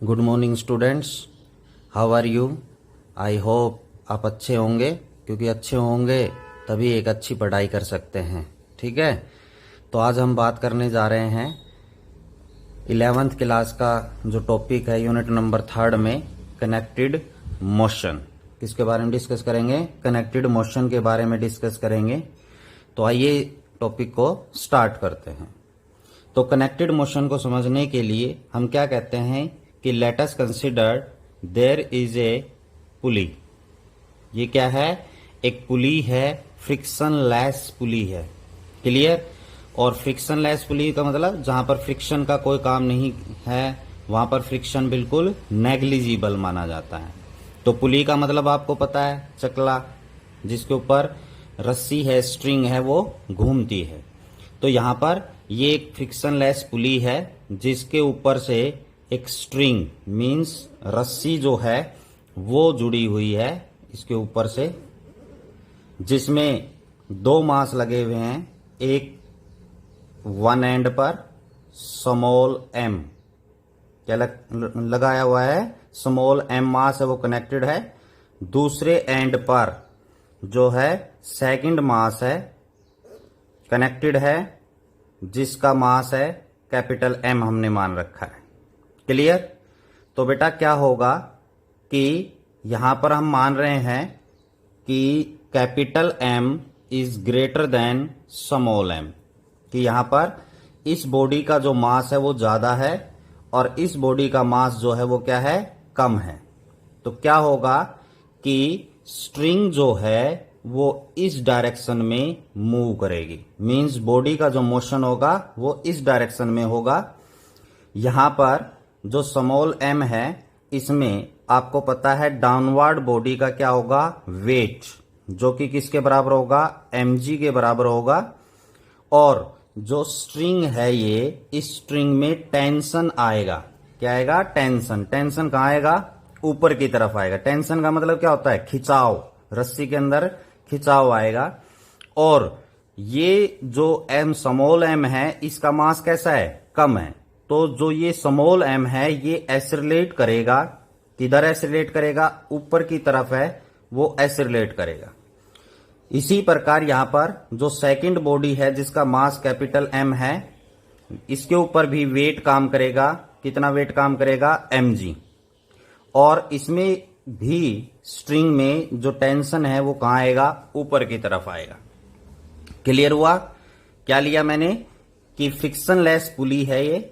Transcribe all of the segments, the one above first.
Good morning students, how are you. I hope आप अच्छे होंगे, क्योंकि अच्छे होंगे तभी एक अच्छी पढ़ाई कर सकते हैं। ठीक है, तो आज हम बात करने जा रहे हैं 11th क्लास का जो टॉपिक है यूनिट नंबर 3 में कनेक्टेड मोशन। किसके बारे में डिस्कस करेंगे? कनेक्टेड मोशन के बारे में डिस्कस करेंगे। तो आइए टॉपिक को स्टार्ट करते हैं। तो कनेक्टेड मोशन को समझने के लिए हम क्या कहते हैं कि let us consider there is a pulley. ये क्या है? एक पुली है, फ्रिक्शन लेस पुली है। क्लियर? और फ्रिक्शन लेस पुली का मतलब जहां पर फ्रिक्शन का कोई काम नहीं है वहां पर फ्रिक्शन बिल्कुल नेग्लिजिबल माना जाता है। तो पुली का मतलब आपको पता है, चकला जिसके ऊपर रस्सी है, स्ट्रिंग है, वो घूमती है। तो यहां पर ये एक फ्रिक्शन लेस पुली है जिसके ऊपर से एक स्ट्रिंग मींस रस्सी जो है वो जुड़ी हुई है इसके ऊपर से, जिसमें दो मास लगे हुए हैं। एक वन एंड पर स्मॉल एम क्या लगाया हुआ है, स्मॉल एम मास है, वो कनेक्टेड है। दूसरे एंड पर जो है सेकंड मास है कनेक्टेड है, जिसका मास है कैपिटल एम हमने मान रखा है। क्लियर? तो बेटा क्या होगा कि यहां पर हम मान रहे हैं कि capital M is greater than small M, कि यहां पर इस बॉडी का जो मास है वो ज्यादा है और इस बॉडी का मास जो है वो क्या है, कम है। तो क्या होगा कि स्ट्रिंग जो है वो इस डायरेक्शन में मूव करेगी, मींस बॉडी का जो मोशन होगा वो इस डायरेक्शन में होगा। यहां पर जो स्मॉल एम है इसमें आपको पता है डाउनवर्ड बॉडी का क्या होगा, वेट, जो कि किसके बराबर होगा, mg के बराबर होगा। और जो स्ट्रिंग है ये, इस स्ट्रिंग में टेंशन आएगा। क्या आएगा? टेंशन। टेंशन कहां आएगा? ऊपर की तरफ आएगा। टेंशन का मतलब क्या होता है? खिंचाव, रस्सी के अंदर खिंचाव आएगा। और ये जो एम स्मॉल एम है इसका मास कैसा है, कम है। तो जो ये स्मॉल एम है ये एसिलेट करेगा, किधर एसिलेट करेगा, ऊपर की तरफ है वो एसिलेट करेगा। इसी प्रकार यहां पर जो सेकंड बॉडी है जिसका मास कैपिटल एम है, इसके ऊपर भी वेट काम करेगा। कितना वेट काम करेगा? mg। और इसमें भी स्ट्रिंग में जो टेंशन है वो कहां आएगा, ऊपर की तरफ आएगा। क्लियर हुआ? क्या लिया मैंने कि फ्रिक्शन लेस पुली है ये,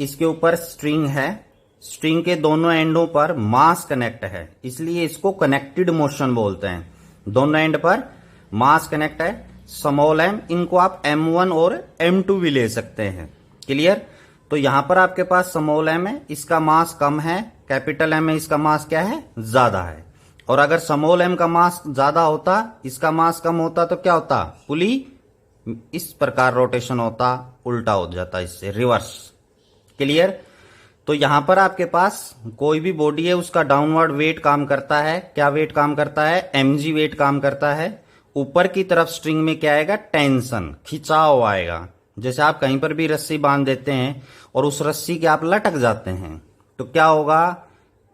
इसके ऊपर स्ट्रिंग है, स्ट्रिंग के दोनों एंडों पर मास कनेक्ट है, इसलिए इसको कनेक्टेड मोशन बोलते हैं। दोनों एंड पर मास कनेक्ट है, स्मॉल एम, इनको आप m1 और m2 भी ले सकते हैं। क्लियर? तो यहां पर आपके पास स्मॉल एम है, इसका मास कम है, कैपिटल एम है, इसका मास क्या है, ज्यादा है। और अगर स्मॉल एम का मास ज्यादा होता, इसका मास कम होता, तो क्या होता, पुली इस प्रकार रोटेशन होता, उल्टा हो जाता, इससे रिवर्स। क्लियर? तो यहां पर आपके पास कोई भी बॉडी है उसका डाउनवर्ड वेट काम करता है। क्या वेट काम करता है? mg वेट काम करता है। ऊपर की तरफ स्ट्रिंग में क्या आएगा? टेंशन, खिंचाव आएगा। जैसे आप कहीं पर भी रस्सी बांध देते हैं और उस रस्सी के आप लटक जाते हैं तो क्या होगा,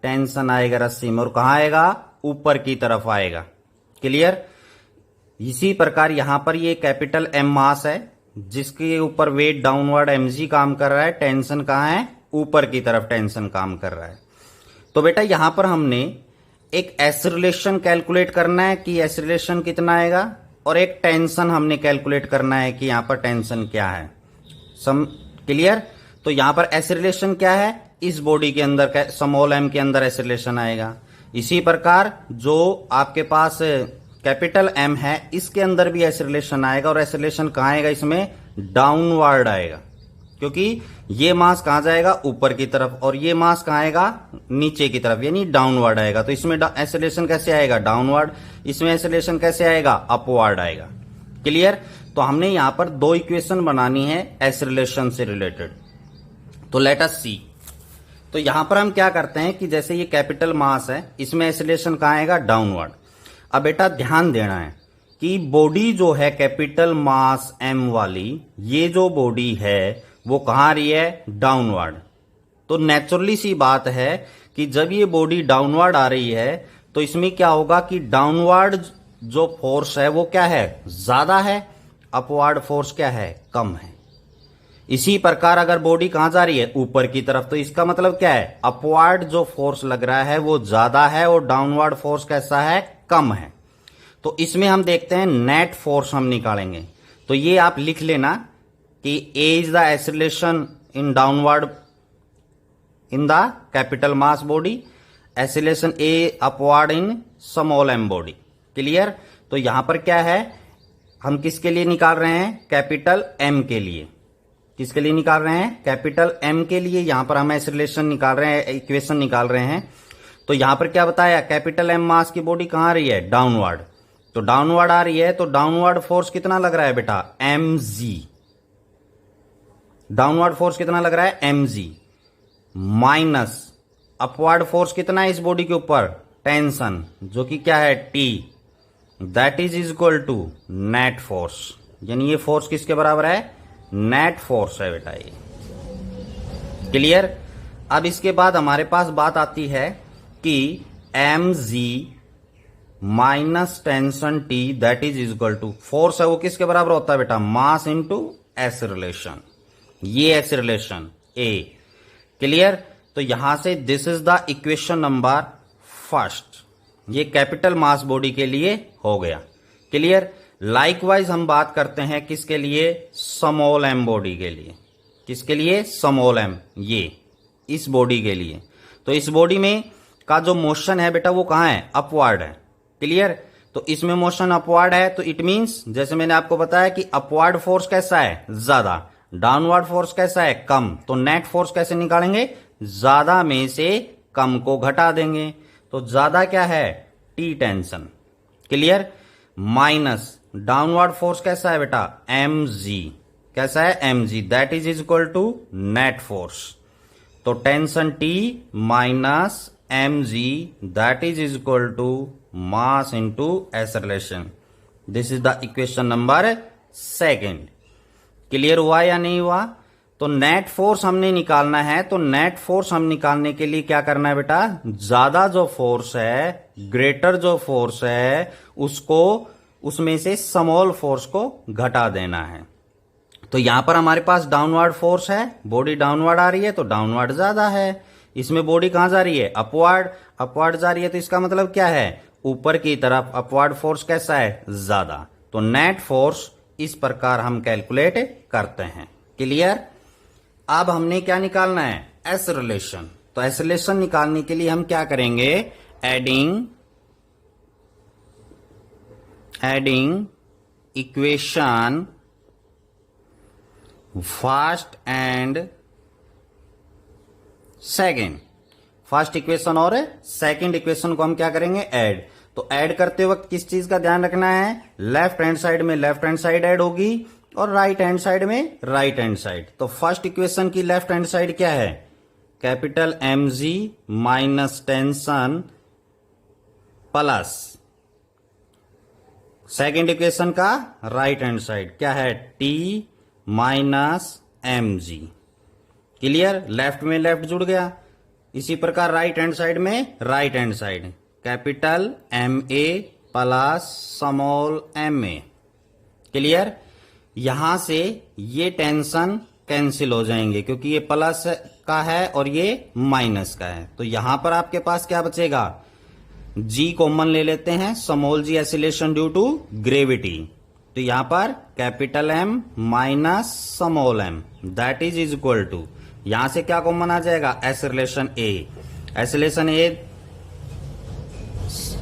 टेंशन आएगा रस्सी में, और कहां आएगा, ऊपर की तरफ आएगा। क्लियर? इसी प्रकार यहां पर ये कैपिटल एम मास है जिसके ऊपर वेट डाउनवर्ड mg काम कर रहा है, टेंशन कहां है, ऊपर की तरफ टेंशन काम कर रहा है। तो बेटा यहां पर हमने एक एसिलेशन कैलकुलेट करना है कि एसिलेशन कितना आएगा, और एक टेंशन हमने कैलकुलेट करना है कि यहां पर टेंशन क्या है। क्लियर? तो यहां पर एसिलेशन क्या है, इस बॉडी के अंदर स्मॉल एम के अंदर एसिलेशन आएगा। इसी प्रकार जो आपके पास कैपिटल एम है इसके अंदर भी एसिलेशन आएगा, और एसिलेशन कहां आएगा, इसमें डाउनवर्ड आएगा, क्योंकि ये मास कहां जाएगा, ऊपर की तरफ, और ये मास कहां आएगा, नीचे की तरफ, यानी डाउनवर्ड आएगा। तो इसमें एसिलेशन कैसे आएगा, डाउनवर्ड। इसमें एसिलेशन कैसे आएगा, अपवर्ड आएगा। क्लियर? तो हमने यहां पर दो इक्वेशन बनानी है एसिलेशन से रिलेटेड। तो लेट अस सी। तो यहां पर हम क्या करते हैं कि जैसे ये कैपिटल मास है, इसमें एसिलेशन कहां आएगा, डाउनवर्ड। अब बेटा ध्यान देना है कि बॉडी जो है कैपिटल मास m वाली, ये जो बॉडी है वो कहां आ रही है, डाउनवर्ड। तो नेचुरली सी बात है कि जब ये बॉडी डाउनवर्ड आ रही है तो इसमें क्या होगा कि डाउनवर्ड जो फोर्स है वो क्या है, ज्यादा है, अपवर्ड फोर्स क्या है, कम है। इसी प्रकार अगर बॉडी कहां जा रही है, ऊपर की तरफ, तो इसका मतलब क्या है, अपवर्ड जो फोर्स लग रहा है वो ज्यादा है और डाउनवर्ड फोर्स कैसा है, कम है। तो इसमें हम देखते हैं नेट फोर्स हम निकालेंगे। तो ये आप लिख लेना कि a is the acceleration in downward in the capital mass body, acceleration a upward in small m body. Clear. तो यहां पर क्या है, हम किसके लिए निकाल रहे हैं, कैपिटल एम के लिए। किसके लिए निकाल रहे हैं, कैपिटल एम के लिए। यहां पर हम एक्सीलरेशन निकाल रहे हैं, इक्वेशन निकाल रहे हैं। तो यहां पर क्या बताया, कैपिटल एम मास की बॉडी कहां आ रही है, डाउनवर्ड। तो डाउनवर्ड आ रही है तो डाउनवर्ड फोर्स कितना लग रहा है बेटा, एम जी। डाउनवर्ड फोर्स कितना लग रहा है, M G, minus upward force कितना है इस बॉडी के ऊपर, टेंशन, जो कि क्या है, T, that is equal to net force. यानी ये फोर्स किसके बराबर है, नेट फोर्स है बेटा ये। क्लियर। अब इसके बाद हमारे पास बात आती है कि M G minus tension T that is equal to, force है वो किसके बराबर होता है बेटा, मास इंटू एक्सीलरेशन। ये एक्सीलरेशन ए। क्लियर। तो यहां से this is the equation number first. ये कैपिटल मास बॉडी के लिए हो गया। क्लियर। लाइकवाइज हम बात करते हैं किसके लिए, स्मॉल एम बॉडी के लिए। किसके लिए, स्मॉल एम, ये इस बॉडी के लिए। तो इस बॉडी में का जो मोशन है बेटा वो कहां है, अपवर्ड है। क्लियर। तो इसमें मोशन अपवर्ड है तो इट मींस, जैसे मैंने आपको बताया कि अपवर्ड फोर्स कैसा है, ज्यादा, डाउनवर्ड फोर्स कैसा है, कम। तो नेट फोर्स कैसे निकालेंगे, ज्यादा में से कम को घटा देंगे। तो ज्यादा क्या है, T tension. Clear. Minus downward force कैसा है बेटा, एम जी, कैसा है, M G, that is equal to net force. तो tension T minus M G that is equal to mass into acceleration. This is the equation number second. Clear हुआ या नहीं हुआ। तो नेट फोर्स हमने निकालना है। तो नेट फोर्स हम निकालने के लिए क्या करना है बेटा, ज्यादा जो फोर्स है, ग्रेटर जो फोर्स है, उसको उसमें से स्मॉल फोर्स को घटा देना है। तो यहां पर हमारे पास डाउनवर्ड फोर्स है, बॉडी डाउनवर्ड आ रही है तो डाउनवर्ड ज्यादा है। इसमें बॉडी कहां जा रही है, अपवर्ड, अपवर्ड जा रही है। तो इसका मतलब क्या है, ऊपर की तरफ अपवर्ड फोर्स कैसा है, ज्यादा। तो नेट फोर्स इस प्रकार हम कैलकुलेट करते हैं। क्लियर। अब हमने क्या निकालना है, एक्सीलरेशन। तो एक्सीलरेशन निकालने के लिए हम क्या करेंगे, adding equation first and second. First equation और सेकेंड इक्वेशन को हम क्या करेंगे, ऐड। तो ऐड करते वक्त किस चीज का ध्यान रखना है, लेफ्ट हैंड साइड में लेफ्ट हैंड साइड ऐड होगी और राइट हैंड साइड में राइट हैंड साइड। तो फर्स्ट इक्वेशन की लेफ्ट हैंड साइड क्या है, capital M G minus tension plus second equation का राइट हैंड साइड क्या है, T minus M G. Clear. Left में लेफ्ट जुड़ गया। इसी प्रकार राइट हैंड साइड में right hand side, capital M A plus small M A. Clear. यहां से ये टेंशन कैंसिल हो जाएंगे क्योंकि ये प्लस का है और ये माइनस का है। तो यहां पर आपके पास क्या बचेगा, जी कॉमन ले लेते हैं, small g acceleration due to gravity. तो यहां पर capital M minus small m that is equal to, यहां से क्या कॉमन आ जाएगा, acceleration a. Acceleration a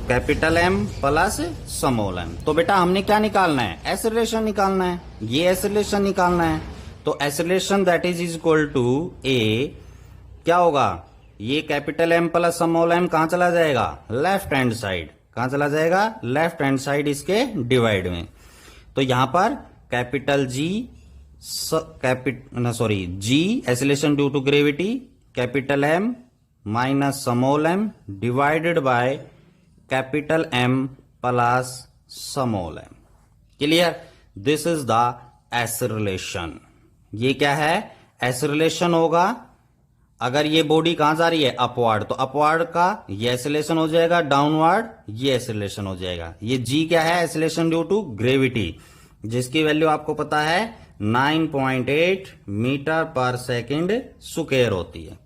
capital M plus small M. तो बेटा हमने क्या निकालना है, एक्सीलरेशन निकालना है, ये एक्सीलरेशन निकालना है। तो acceleration that is equal to a क्या होगा, ये capital M plus small m कहां चला जाएगा, लेफ्ट हैंड साइड। कहां चला जाएगा, लेफ्ट हैंड साइड इसके डिवाइड में। तो यहां पर capital G g acceleration due to gravity, capital M minus small m divided by capital M plus small M. Clear. This is the acceleration. ये क्या है, एक्सीलरेशन होगा। अगर ये बॉडी कहां जा रही है, अपवर्ड, तो अपवर्ड का ये एक्सेलरेशन हो जाएगा, डाउनवर्ड ये एक्सेलरेशन हो जाएगा। ये जी क्या है, एक्सेलरेशन ड्यू टू ग्रेविटी, जिसकी वैल्यू आपको पता है 9.8 मीटर पर सेकेंड स्क्वायर होती है।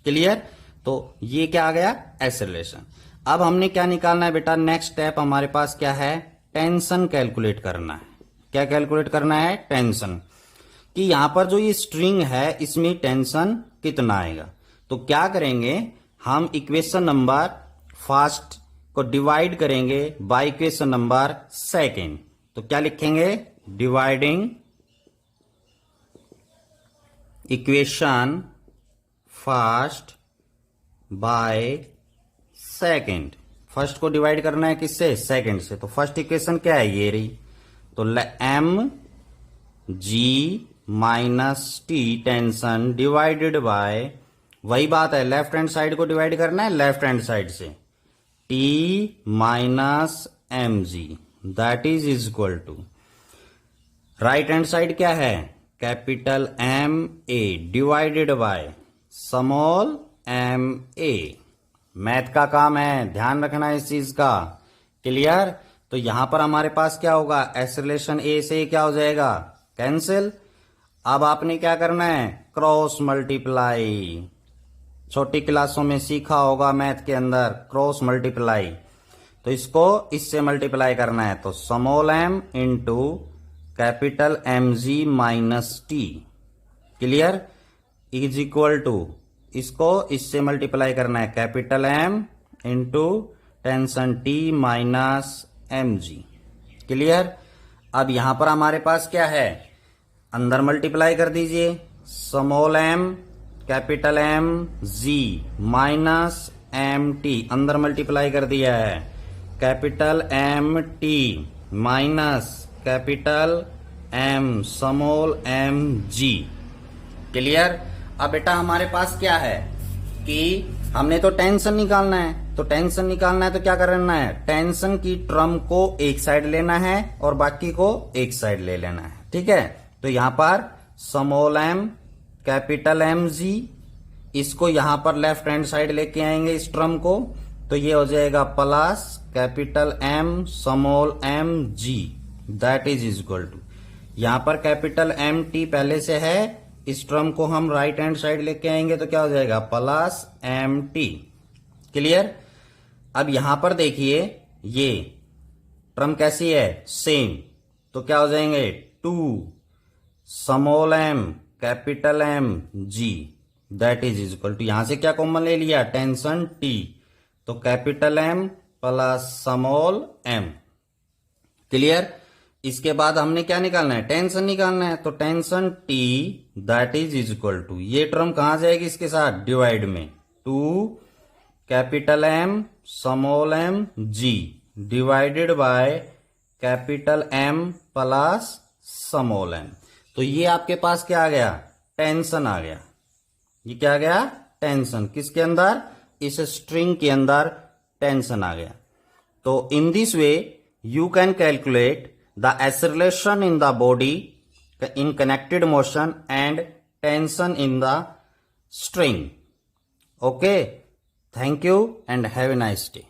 क्लियर? तो ये क्या आ गया, एक्सेलरेशन। अब हमने क्या निकालना है बेटा, नेक्स्ट स्टेप हमारे पास क्या है, टेंशन कैलकुलेट करना है। क्या कैलकुलेट करना है, टेंशन, कि यहां पर जो ये स्ट्रिंग है इसमें टेंशन कितना आएगा। तो क्या करेंगे, हम इक्वेशन नंबर फर्स्ट को डिवाइड करेंगे बाय इक्वेशन नंबर सेकेंड। तो क्या लिखेंगे, dividing equation first by second. First को डिवाइड करना है किससे, सेकेंड से। तो फर्स्ट इक्वेशन क्या है, ये रही। तो M G minus T tension divided by, वही बात है, लेफ्ट हैंड साइड को डिवाइड करना है लेफ्ट हैंड साइड से, T minus M G, that is equal to, right hand side क्या है, capital M A divided by small M A. Math का काम है, ध्यान रखना इस चीज का। क्लियर? तो यहां पर हमारे पास क्या होगा, एक्सेलरेशन ए से क्या हो जाएगा, कैंसिल। अब आपने क्या करना है, क्रॉस मल्टीप्लाई। छोटी क्लासों में सीखा होगा मैथ के अंदर, क्रॉस मल्टीप्लाई। तो इसको इससे मल्टीप्लाई करना है, तो small M into capital M G minus T, clear, is equal to, इसको इससे मल्टीप्लाई करना है, capital M into tension T minus M G. Clear? अब यहां पर हमारे पास क्या है, अंदर मल्टीप्लाई कर दीजिए, small M capital M G minus M T, अंदर मल्टीप्लाई कर दिया है, capital M T minus capital M small M G. Clear? अब बेटा हमारे पास क्या है कि हमने तो टेंशन निकालना है, तो टेंशन निकालना है तो क्या करना है, टेंशन की टर्म को एक साइड लेना है और बाकी को एक साइड ले लेना है। ठीक है? तो यहां पर small M capital M G, इसको यहां पर लेफ्ट हैंड साइड लेके आएंगे इस टर्म को, तो ये हो जाएगा plus capital M small M ji, that is equal to, यहां पर कैपिटल एम टी पहले से है, इस टर्म को हम राइट हैंड साइड लेके आएंगे तो क्या हो जाएगा, प्लस एम टी। क्लियर? अब यहां पर देखिए ये टर्म कैसी है, सेम, तो क्या हो जाएंगे, two small M capital M ji, that is equal to, यहां से क्या कॉमन ले लिया, टेंशन टी, तो capital M plus small M. Clear? इसके बाद हमने क्या निकालना है, टेंशन निकालना है, तो tension T that is equal to, ये टर्म कहां जाएगी इसके साथ, डिवाइड में, two capital M small M G divided by capital M plus small M. तो ये आपके पास क्या आ गया, टेंशन आ गया। ये क्या आ गया, टेंशन, किसके अंदर, इस स्ट्रिंग के अंदर टेंशन आ गया। तो in this way you can calculate the acceleration in the body in connected motion and tension in the string. Okay, thank you and have a nice day.